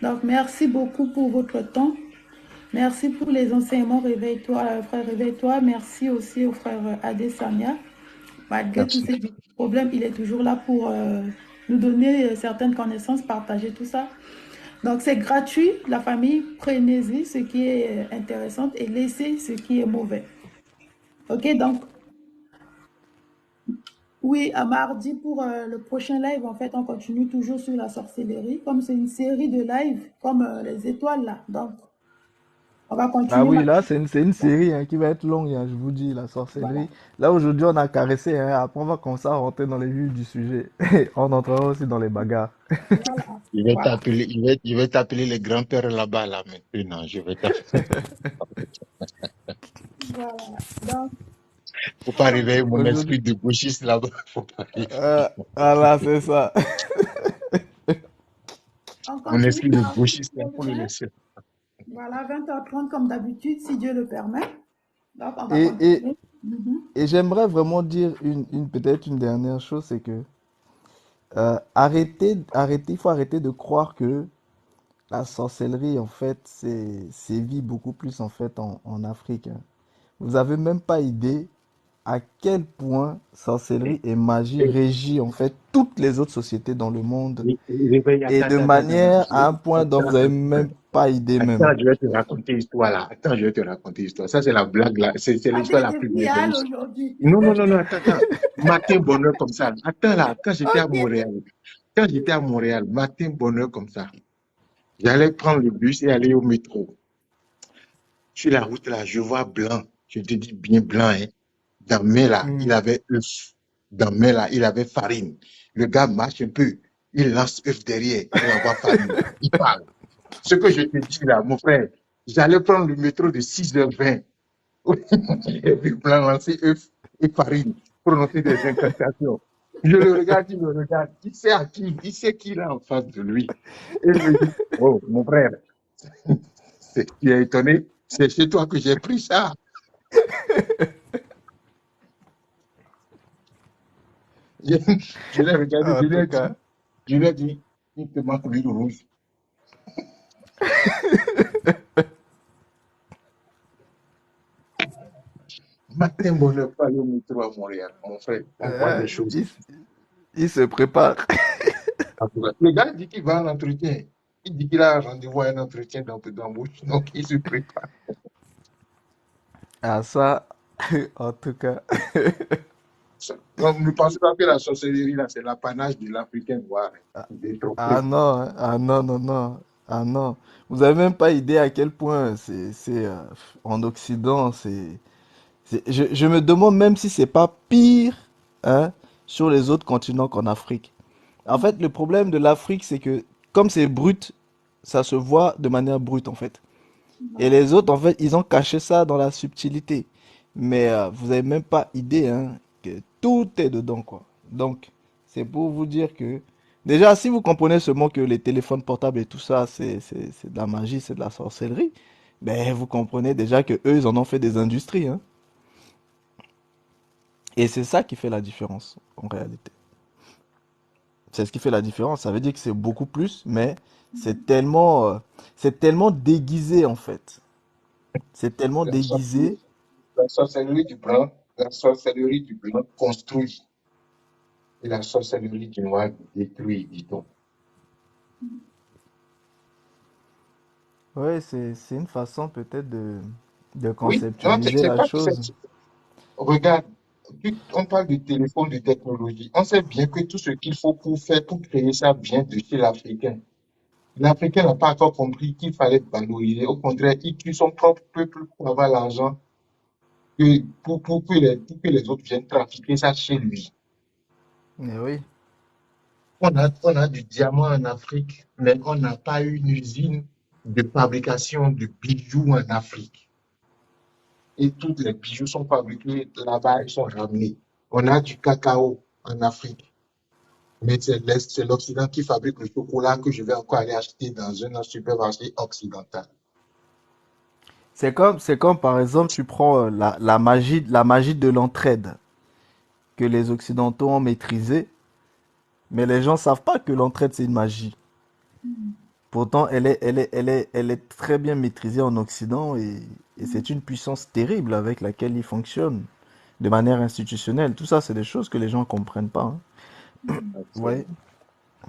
Donc merci beaucoup pour votre temps. Merci pour les enseignements. Réveille-toi, frère, réveille-toi. Merci aussi au frère Adesanya. Malgré tous Merci. ces problèmes, il est toujours là pour nous donner certaines connaissances, partager tout ça. Donc c'est gratuit, la famille, prenez-y ce qui est intéressant et laissez ce qui est mauvais. Ok, donc oui, à mardi pour le prochain live, en fait, on continue toujours sur la sorcellerie, comme c'est une série de lives, comme les étoiles là. Donc, on va Ah continuer oui, maintenant. là, c'est une série hein, qui va être longue, hein, je vous dis, la Voilà. sorcellerie. Là, aujourd'hui, on a caressé, hein, après, on va commencer à rentrer dans les vifs du sujet. On entrera aussi dans les bagarres. Voilà. Voilà. Je vais t'appeler les grands-pères là-bas, là, maintenant. Je vais t'appeler. Voilà. Donc, Faut pas réveiller mon Aujourd'hui, esprit de gauchiste là-bas. Faut pas réveiller voilà, c'est ça. on mon continue esprit de mardi gauchiste, là, faut le prochain. laisser. Voilà, 20h30 comme d'habitude, si Dieu le permet. Donc, on va Et, et, continuer. Mhm. et j'aimerais vraiment dire peut-être une dernière chose, c'est que il faut arrêter de croire que la sorcellerie, en fait, sévit beaucoup plus en fait en Afrique, hein. Vous avez même pas idée à quel point sorcellerie et magie Et, régit en fait toutes les autres sociétés dans le monde réveille, et de manière à un point dont vous avez même pas idée même. attends, je vais te raconter l'histoire là. Attends, je vais te raconter l'histoire. Ça, c'est la blague là. C'est On l'histoire dit la des plus piales merveilleuse. aujourd'hui. Non, non, non, non, attends, attends. Matin, bonheur comme ça. Attends là, Ok. Quand j'étais à Montréal, matin, bonheur comme ça. J'allais prendre le bus et aller au métro. Sur la route là, je vois blanc. Je te dis bien blanc, hein. Dans main là, il Hmm. avait œuf. Dans main là, il avait farine. Le gars marche un peu. Il lance œuf derrière. Il envoie farine. Il parle. Ce que je te dis là, mon frère, j'allais prendre le métro de 6h20. J'ai vu blanc lancer œuf et farine, prononcer des incantations. Je le regarde, il me regarde. Il sait à qui, il sait qui est en face de lui. Et il me dit, oh, mon frère, tu es étonné? C'est chez toi que j'ai pris ça. Je, je l'ai regardé, En tout cas, je lui ai dit, il te manque l'huile rouge. Matin, bonheur, pas aller au métro à Montréal, mon frère. On voit euh, des choses. il, il se prépare. Le gars dit qu'il va à un entretien. Il dit qu'il a un rendez-vous à un entretien d'embauche. Donc, il se prépare. Ah ça, en tout cas. Donc, ne pensez pas que la sorcellerie, là, c'est l'apanage de l'Africain noir. Des Ah trophées. non, hein. Ah non, non, non. Ah non. Vous avez même pas idée à quel point en Occident, je me demande même si c'est pas pire, hein, sur les autres continents qu'en Afrique. En fait, le problème de l'Afrique, c'est que comme c'est brut, ça se voit de manière brute en fait. Et Voilà. les autres, en fait, ils ont caché ça dans la subtilité. Mais vous avez même pas idée, hein, que tout est dedans, quoi. Donc, c'est pour vous dire que, déjà, si vous comprenez seulement que les téléphones portables et tout ça, c'est de la magie, c'est de la sorcellerie, ben, vous comprenez déjà que eux, ils en ont fait des industries, hein. Et c'est ça qui fait la différence, en réalité. C'est ce qui fait la différence. Ça veut dire que c'est beaucoup plus, mais c'est tellement déguisé, en fait. C'est tellement La sorcellerie, déguisé. la sorcellerie du blanc construit. Et la sorcellerie du noir détruit, dit-on. Ouais, c'est une façon peut-être de Oui, non, conceptualiser c'est la pas que chose. regarde, on parle de téléphone, de technologie. On sait bien que tout ce qu'il faut pour faire, pour créer ça vient de chez l'Africain. L'Africain n'a pas encore compris qu'il fallait valoriser. Au contraire, il tue son propre peuple pour avoir l'argent, pour que les autres viennent trafiquer ça chez lui. Mais oui, On a du diamant en Afrique, mais on n'a pas une usine de fabrication de bijoux en Afrique. Et tous les bijoux sont fabriqués là-bas, ils sont ramenés. On a du cacao en Afrique, mais c'est l'Est, c'est l'Occident qui fabrique le chocolat que je vais encore aller acheter dans un supermarché occidental. c'est comme par exemple tu prends la magie de l'entraide que les Occidentaux ont maîtrisée, mais les gens savent pas que l'entraide c'est une magie. Pourtant, elle est très bien maîtrisée en Occident et c'est une puissance terrible avec laquelle ils fonctionnent de manière institutionnelle. Tout ça, c'est des choses que les gens comprennent pas, hein. Ouais. Absolument.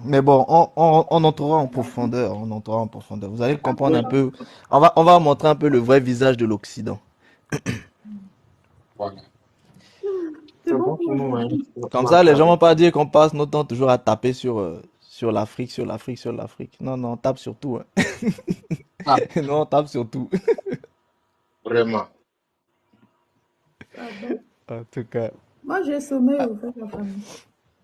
Mais bon, on entrera en profondeur, on entrera en profondeur. Vous allez comprendre un Voilà. peu. On va montrer un peu le vrai visage de l'Occident. Voilà. C'est C'est bon bon pour pour nous, hein. aujourd'hui. Comme On va ça, les gens travailler. vont pas dire qu'on passe notre temps toujours à taper sur l'Afrique, sur l'Afrique, sur l'Afrique. Non, non, on tape sur tout, hein. Ah, Non, on tape sur tout. vraiment. Ah bon. En tout cas. Moi, j'ai sommeil au fait, la famille.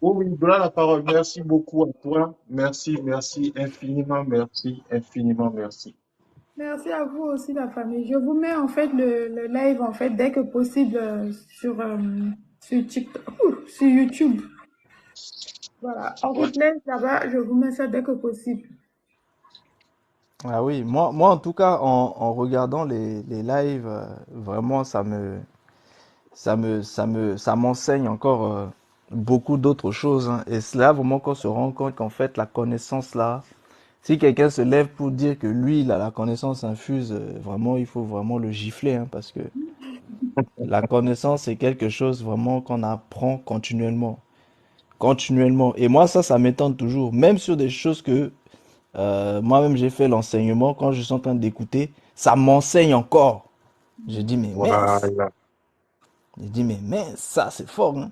Oui, oui, voilà la parole. Merci beaucoup à toi. Merci, merci, infiniment merci, infiniment merci. Merci à vous aussi, la famille. Je vous mets en fait le live en fait dès que possible sur TikTok, sur YouTube. Voilà. En Ouais. replay, là-bas, je vous mets ça dès que possible. Ah oui, moi en tout cas, en regardant les lives, vraiment, ça m'enseigne encore beaucoup d'autres choses, hein. Et c'est là vraiment qu'on se rend compte qu'en fait, la connaissance là, si quelqu'un se lève pour dire que lui, il a la connaissance infuse, vraiment, il faut vraiment le gifler, hein, parce que la connaissance, c'est quelque chose vraiment qu'on apprend continuellement. Continuellement. Et moi, ça m'étonne toujours. Même sur des choses que moi-même j'ai fait l'enseignement, quand je suis en train d'écouter, ça m'enseigne encore. Je dis, mais mince. Voilà. Je dis, mais mince, ça c'est fort, hein.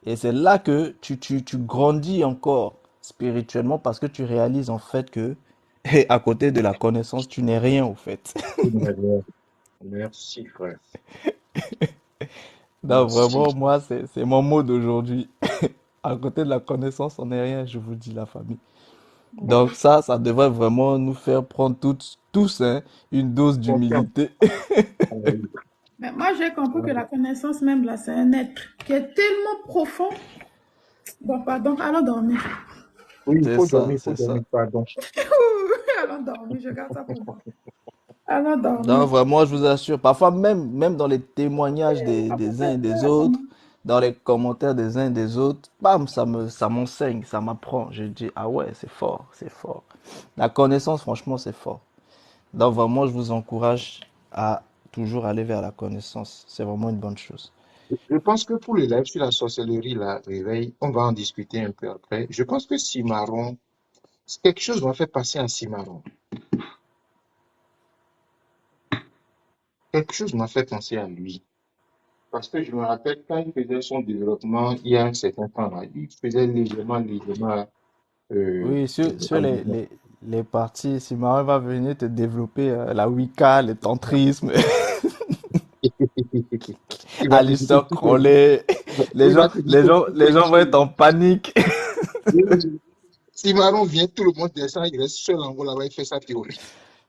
Et c'est là que tu grandis encore spirituellement parce que tu réalises en fait que, à côté de la connaissance, tu n'es rien au fait. Merci, frère. Donc Merci. vraiment, moi, c'est mon mot d'aujourd'hui. À côté de la connaissance, on n'est rien, je vous dis, la famille. Donc ça devrait vraiment nous faire prendre tous, hein, une dose Confiance. d'humilité. Mais moi, j'ai compris que la connaissance même, là, c'est un être qui est tellement profond. Bon, pardon, allons dormir. Oui, C'est ça, il faut c'est ça. dormir, pardon. Allons dormir, je garde ça pour moi. Allons dormir. Non, vraiment, je vous assure, parfois même dans les témoignages des uns et des autres, dans les commentaires des uns et des autres, bam, ça m'enseigne, ça m'apprend. Je dis, ah ouais, c'est fort, c'est fort. La connaissance, franchement, c'est fort. Donc vraiment, je vous encourage à toujours aller vers la connaissance. C'est vraiment une bonne chose. Je pense que pour le live sur la sorcellerie, la réveil, on va en discuter un peu après. Je pense que Cimarron, quelque chose m'a fait passer à Cimarron. Quelque chose m'a fait penser à lui. Parce que je me rappelle quand il faisait son développement, il y a un certain temps là, il faisait légèrement, Oui, sur allusion. les parties, si Marie va venir te développer la Wicca, le tantrisme, Il va te citer Aleister toutes les, Crowley, il va te citer toutes les les gens vont être choses. en panique. Si Maron vient, tout le monde descend, il reste seul en haut là-bas, il fait sa théorie.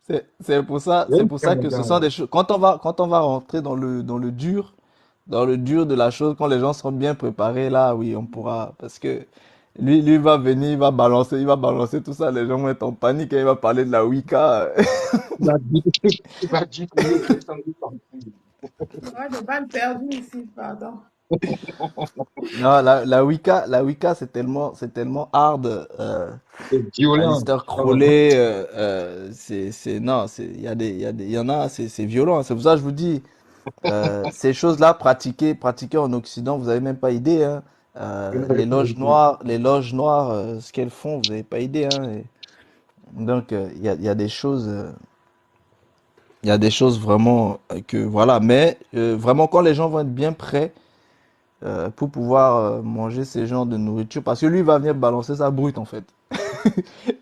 C'est J'aime pour bien ça mon que ce gars sont là. des choses. Quand on va rentrer dans le dur de la chose, quand les gens seront bien préparés, là, oui, on pourra. Parce que lui va venir, il va balancer tout ça, les gens vont être en panique et il va parler de la Wicca. Il va dire, il va dire qu'il est descendu partout. Il y aura des balles perdues ici, pardon. Non, la Wicca, c'est tellement hard. C'est violent. Aleister Crowley, non, il y en a, c'est violent. C'est pour ça que je vous dis, ces choses-là pratiquées en Occident, vous avez même pas idée, hein. Je n'avais pas idée. Les loges noires, ce qu'elles font, vous avez pas idée, hein. Et donc, il y a des choses, il y a des choses vraiment que voilà. Mais vraiment, quand les gens vont être bien prêts pour pouvoir manger ces genres de nourriture, parce que lui il va venir balancer sa brute en fait.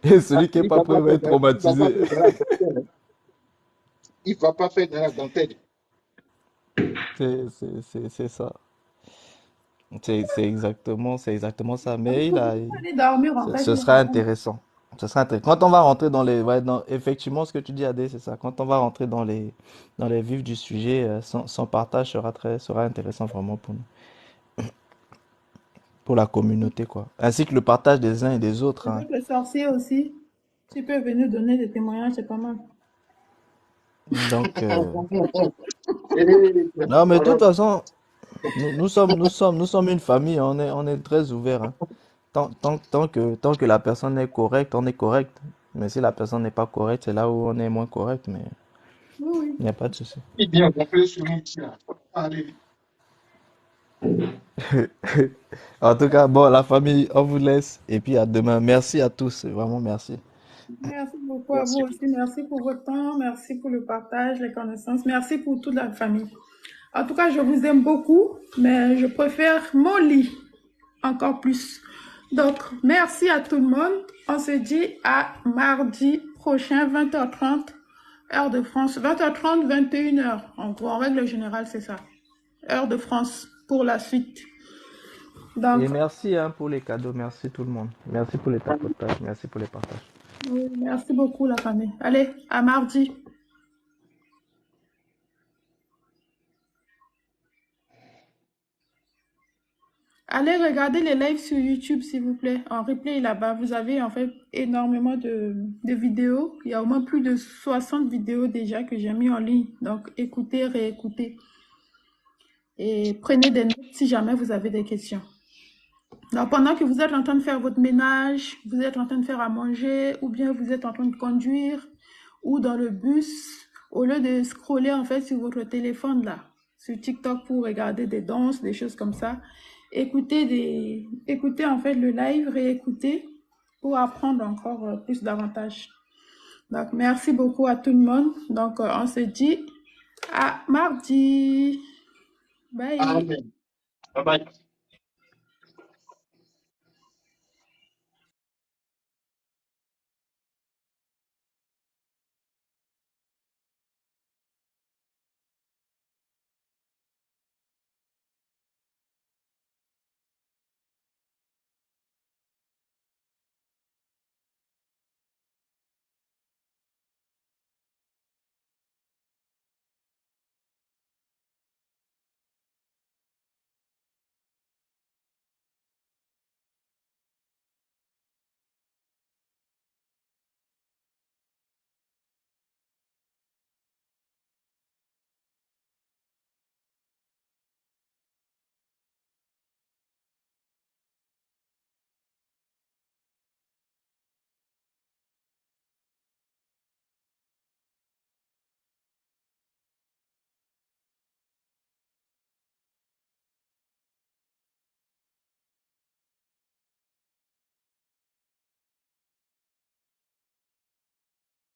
Et Ah, celui qui est pas prêt va être il va pas traumatisé. faire de la dentelle, hein. Il va pas faire de la dentelle. C'est ça. C'est exactement ça. Mais Faut aller dormir, en fait. ce sera intéressant. Ce sera intéressant. Quand on va rentrer dans effectivement, ce que tu dis, Adé, c'est ça. Quand on va rentrer dans les vifs du sujet, son partage sera intéressant vraiment pour nous, pour la communauté, quoi. Ainsi que le partage des uns et des autres, hein. Avec le sorcier aussi. Tu peux venir donner des témoignages, c'est pas mal. Donc, Eh, non, mais de toute alors, façon, nous sommes une famille, on est très ouverts, hein. Tant que la personne est correcte, on est correct. Mais si la personne n'est pas correcte, c'est là où on est moins correct, mais Oui, oui. il n'y a pas de souci. il bien gonflé sur nous, tiens. Allez. En tout cas, bon, la famille, on vous laisse. Et puis à demain. Merci à tous, vraiment merci. Merci beaucoup à vous Merci. aussi. Merci pour votre temps. Merci pour le partage, les connaissances. Merci pour toute la famille. En tout cas, je vous aime beaucoup, mais je préfère mon lit encore plus. Donc, merci à tout le monde. On se dit à mardi prochain, 20h30, heure de France. 20h30, 21h. En gros, en règle générale, c'est ça. Heure de France pour la suite. Et Donc, merci hein, pour les cadeaux. Merci tout le monde. Merci pour les tapotages. Merci pour les partages. oui, merci beaucoup la famille. Allez, à mardi. Allez regarder les lives sur YouTube, s'il vous plaît. En replay là-bas, vous avez en fait énormément de vidéos. Il y a au moins plus de 60 vidéos déjà que j'ai mis en ligne. Donc, écoutez, réécoutez. Et prenez des notes si jamais vous avez des questions. Donc, pendant que vous êtes en train de faire votre ménage, vous êtes en train de faire à manger, ou bien vous êtes en train de conduire, ou dans le bus, au lieu de scroller en fait sur votre téléphone là, sur TikTok pour regarder des danses, des choses comme ça, écoutez en fait le live, réécoutez pour apprendre encore plus davantage. Donc, merci beaucoup à tout le monde. Donc, on se dit à mardi. Bye. Amen. Bye bye.